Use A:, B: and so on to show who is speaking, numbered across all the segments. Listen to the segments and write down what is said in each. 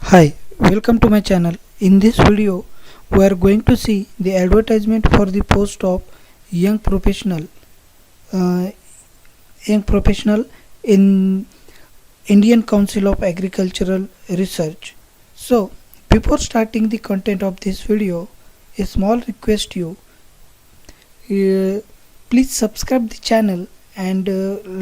A: Hi, welcome to my channel. In this video, we are going to see the advertisement for the post of young professional, uh, young professional in Indian Council of Agricultural Research. So, before starting the content of this video, a small request you, uh, please subscribe the channel and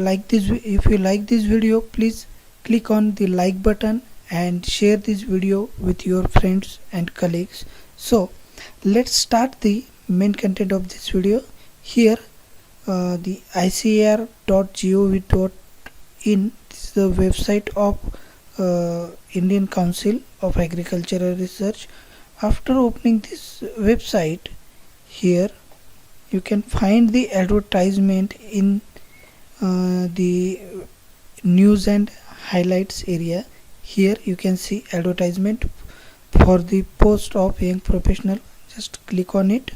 A: like this. If you like this video, please click on the like button and share this video with your friends and colleagues. So let's start the main content of this video. Here the icar.gov.in, this is the website of Indian Council of Agricultural Research. After opening this website, here you can find the advertisement in the news and highlights area. Here you can see advertisement for the post of young professional. Just click on it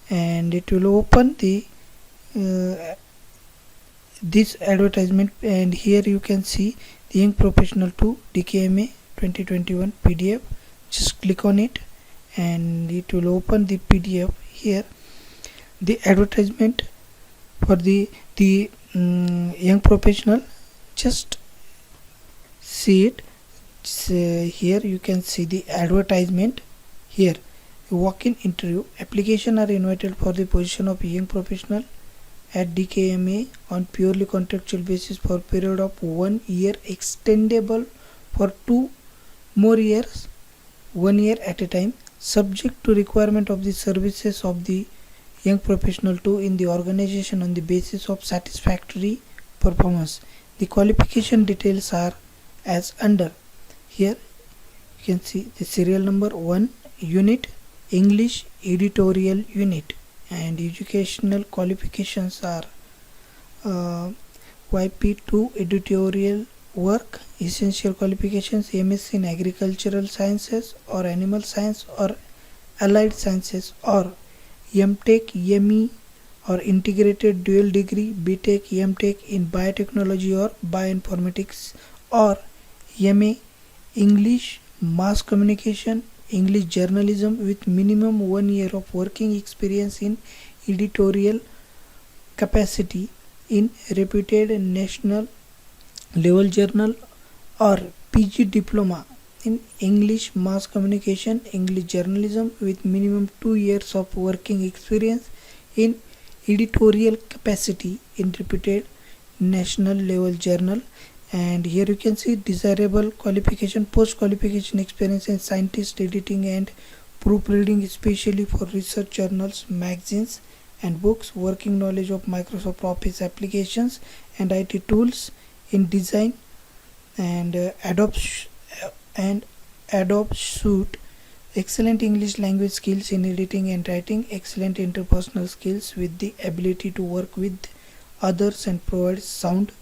A: and it will open the this advertisement, and here you can see the young professional to DKMA 2021 PDF. Just click on it and it will open the PDF. Here the advertisement for the young professional, just see it. Here you can see the advertisement. Here, walk-in interview application are invited for the position of young professional at DKMA on purely contractual basis for period of 1 year, extendable for 2 more years, 1 year at a time, subject to requirement of the services of the young professional to in the organization on the basis of satisfactory performance. The qualification details are as under. Here you can see the serial number 1 unit English editorial unit, and educational qualifications are YP2 editorial work. Essential qualifications MSc in agricultural sciences or animal science or allied sciences, or MTech, ME or integrated dual degree, BTech, MTech in biotechnology or bioinformatics, or MA English mass communication, English journalism with minimum 1 year of working experience in editorial capacity in reputed national level journal, or PG diploma in English mass communication, English journalism with minimum 2 years of working experience in editorial capacity in reputed national level journal. And here you can see desirable qualification: post qualification experience in scientist editing and proofreading, especially for research journals, magazines and books, working knowledge of Microsoft Office applications and IT tools in design and Adobe Suite, excellent English language skills in editing and writing, excellent interpersonal skills with the ability to work with others and provide sound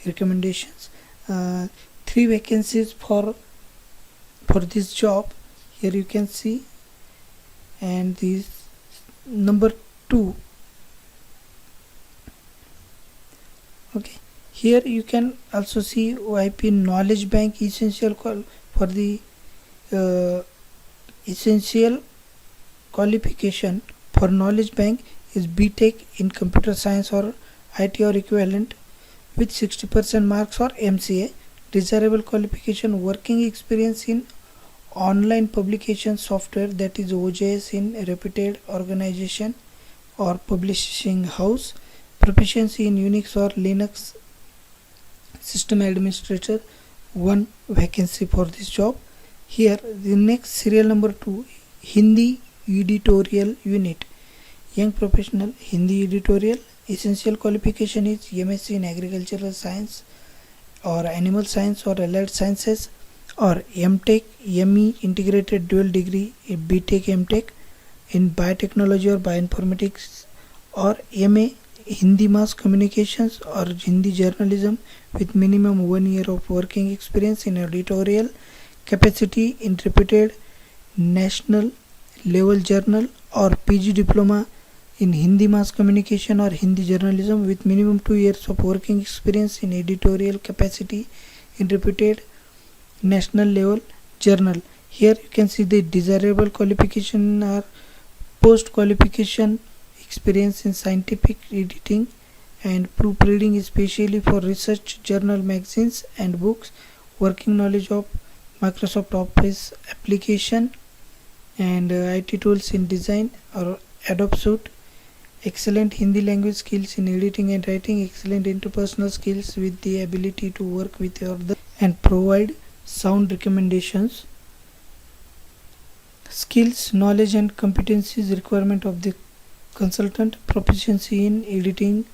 A: recommendations. 3 vacancies for this job. Here you can see, and this number 2. Okay, here you can also see YP knowledge bank. Essential for the essential qualification for knowledge bank is BTech in computer science or IT or equivalent with 60% marks, or MCA. Desirable qualification: working experience in online publication software, that is OJS, in a reputed organization or publishing house, proficiency in Unix or Linux system administrator. 1 vacancy for this job. Here the next serial number 2, Hindi editorial unit, young professional Hindi editorial. Essential qualification is MSc in agricultural science or animal science or allied sciences, or MTech, ME integrated dual degree, BTech, MTech in biotechnology or bioinformatics, or MA Hindi mass communications or Hindi journalism with minimum 1 year of working experience in editorial capacity in reputed national level journal, or PG diploma in Hindi mass communication or Hindi journalism with minimum 2 years of working experience in editorial capacity in reputed national level journal. Here you can see the desirable qualification are post qualification experience in scientific editing and proofreading, especially for research journal, magazines and books, working knowledge of Microsoft Office application and IT tools in design or Adobe Suite, excellent Hindi language skills in editing and writing, excellent interpersonal skills with the ability to work with others and provide sound recommendations, skills, knowledge and competencies requirement of the consultant, proficiency in editing,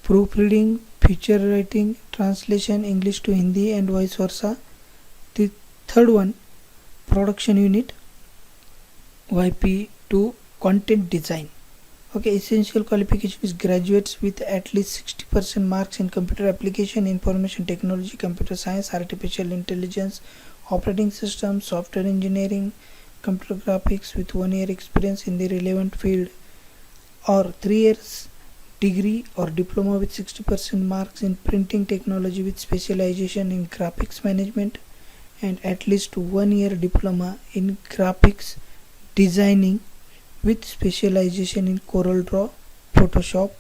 A: proofreading, feature writing, translation English to Hindi and vice versa. The third one, production unit, YP2 content design. Okay, essential qualification is graduates with at least 60% marks in computer application, information technology, computer science, artificial intelligence, operating systems, software engineering, computer graphics with 1 year experience in the relevant field, or 3 years degree or diploma with 60% marks in printing technology with specialization in graphics management, and at least 1 year diploma in graphics designing with specialization in CorelDRAW, Photoshop.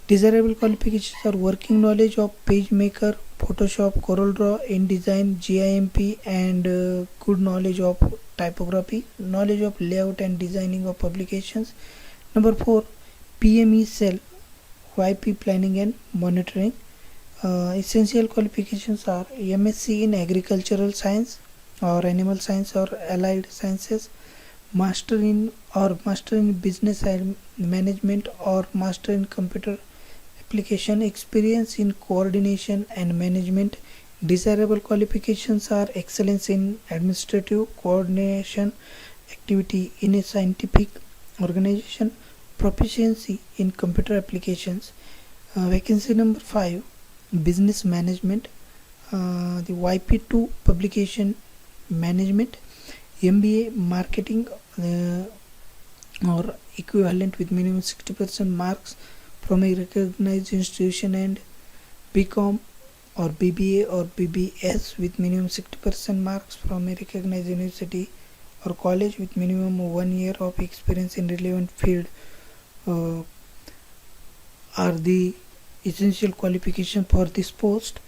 A: Desirable qualifications are working knowledge of PageMaker, Photoshop, CorelDRAW, InDesign, GIMP, and good knowledge of typography, knowledge of layout and designing of publications. Number 4, PME cell, YP planning and monitoring. Essential qualifications are MSc in agricultural science or animal science or allied sciences, master in business management or master in computer application, experience in coordination and management. Desirable qualifications are excellence in administrative coordination activity in a scientific organization, proficiency in computer applications. Vacancy number 5, business management, the YP2 publication management, MBA marketing or equivalent with minimum 60% marks from a recognized institution, and BCom or BBA or BBS with minimum 60% marks from a recognized university or college with minimum 1 year of experience in relevant field are the essential qualification for this post.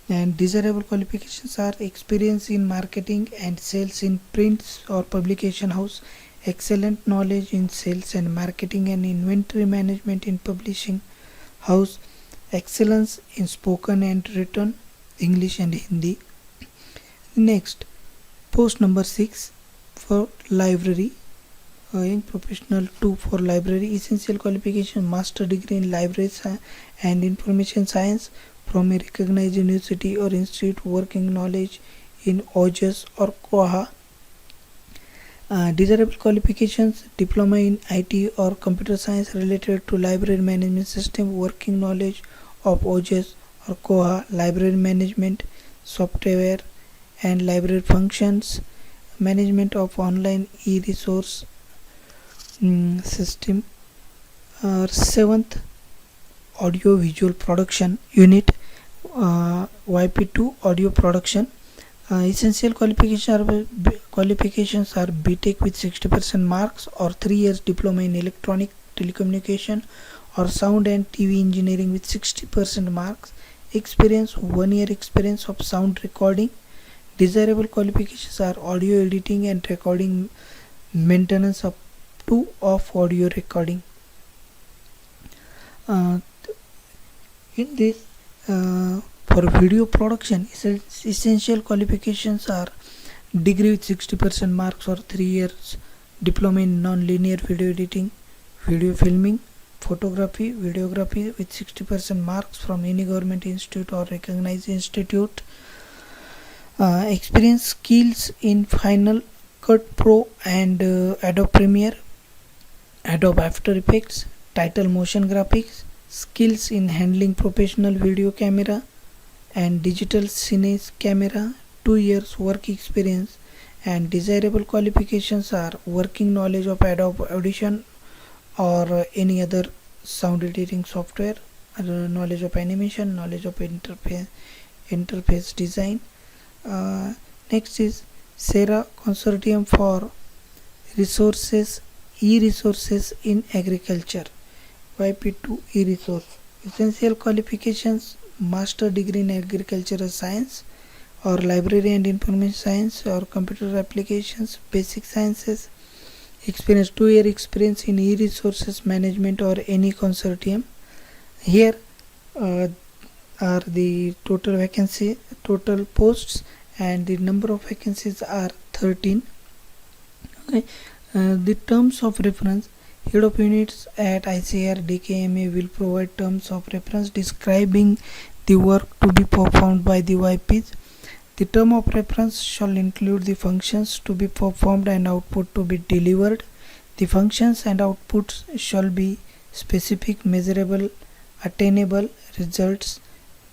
A: And desirable qualifications are experience in marketing and sales in prints or publication house, excellent knowledge in sales and marketing and inventory management in publishing house, excellence in spoken and written English and Hindi. Next, post number 6 for library, young professional 2 for library. Essential qualification, master degree in library and information science from a recognized university or institute, working knowledge in OJS or Koha. Desirable qualifications, diploma in IT or computer science related to library management system, working knowledge of OJS or Koha, library management software and library functions, management of online e-resource system. 7th, audio visual production unit, YP2 audio production. Essential qualifications are BTech with 60% marks or 3 years diploma in electronic telecommunication or sound and TV engineering with 60% marks, experience 1 year experience of sound recording. Desirable qualifications are audio editing and recording, maintenance up to of audio recording. In this for video production, essential qualifications are degree with 60% marks or 3 years diploma in non-linear video editing, video filming, photography, videography with 60% marks from any government institute or recognized institute. Experience skills in Final Cut Pro and Adobe Premiere, Adobe After Effects, Title Motion Graphics, skills in handling professional video camera and digital cine camera, 2 years work experience. And desirable qualifications are working knowledge of Adobe Audition or any other sound editing software, knowledge of animation, knowledge of interface design. Next is SERA Consortium for Resources, E-Resources in Agriculture, YP2 E-Resource. Essential qualifications: Master degree in Agricultural Science or Library and Information Science or Computer Applications, Basic Sciences. Experience: 2-year experience in E-Resources Management or any consortium. Here are the total vacancy, total posts, and the number of vacancies are 13. Okay. The terms of reference: Head of units at ICAR DKMA will provide terms of reference describing the work to be performed by the YPs. The term of reference shall include the functions to be performed and output to be delivered. The functions and outputs shall be specific, measurable, attainable, results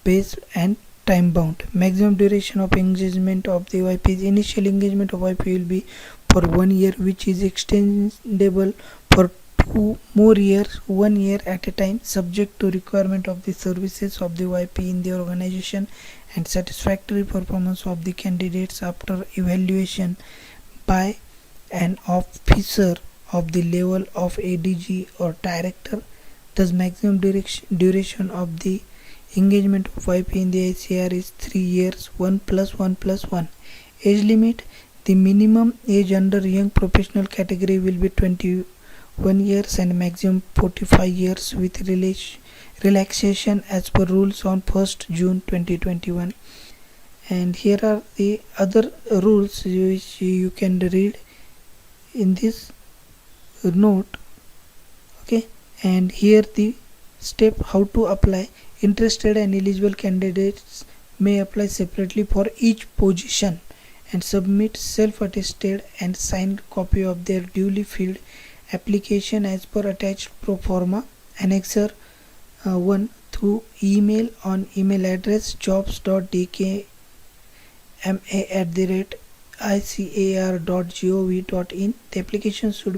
A: based and time bound. Maximum duration of engagement of the YP: initial engagement of YP will be for 1 year, which is extendable for 2 more years, 1 year at a time, subject to requirement of the services of the YP in the organization and satisfactory performance of the candidates after evaluation by an officer of the level of ADG or director. Thus, maximum duration of the engagement of YP in the ICAR is 3 years, 1 plus 1 plus 1. Age limit: the minimum age under young professional category will be 21 years and maximum 45 years with relaxation as per rules on 1st June 2021. And here are the other rules which you can read in this note. Okay, and here the step how to apply. Interested and eligible candidates may apply separately for each position and submit self-attested and signed copy of their duly filled application as per attached pro forma annexure 1 through email on email address jobs.dkma@icar.gov.in. The application should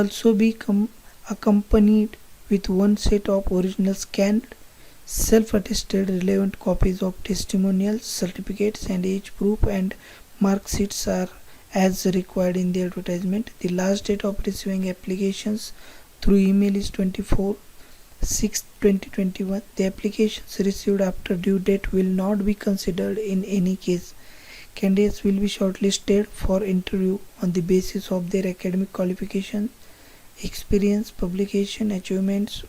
A: also be accompanied with one set of original scanned self-attested relevant copies of testimonials, certificates and age proof and mark sheets are as required in the advertisement. The last date of receiving applications through email is 24/6/2021. The applications received after due date will not be considered in any case. Candidates will be shortlisted for interview on the basis of their academic qualification, experience, publication, achievements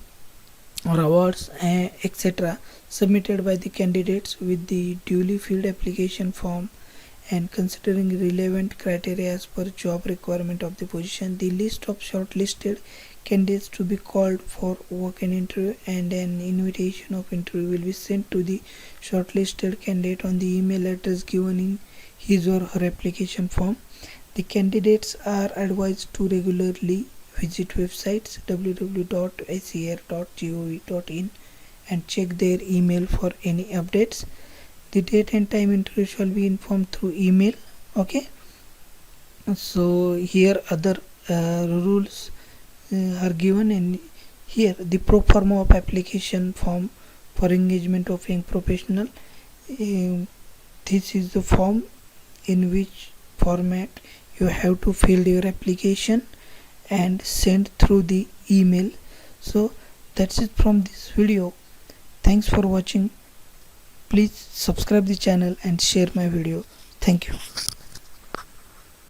A: or awards, etc. submitted by the candidates with the duly filled application form and considering relevant criteria as per job requirement of the position. The list of shortlisted candidates to be called for walk-in interview and an invitation of interview will be sent to the shortlisted candidate on the email address given in his or her application form. The candidates are advised to regularly visit websites www.icar.gov.in and check their email for any updates. The date and time interview shall be informed through email. Okay, so here other rules are given, and here the pro forma of application form for engagement of young professional. This is the form in which format you have to fill your application and send through the email. So that's it from this video. Thanks for watching. Please subscribe the channel and share my video. Thank you.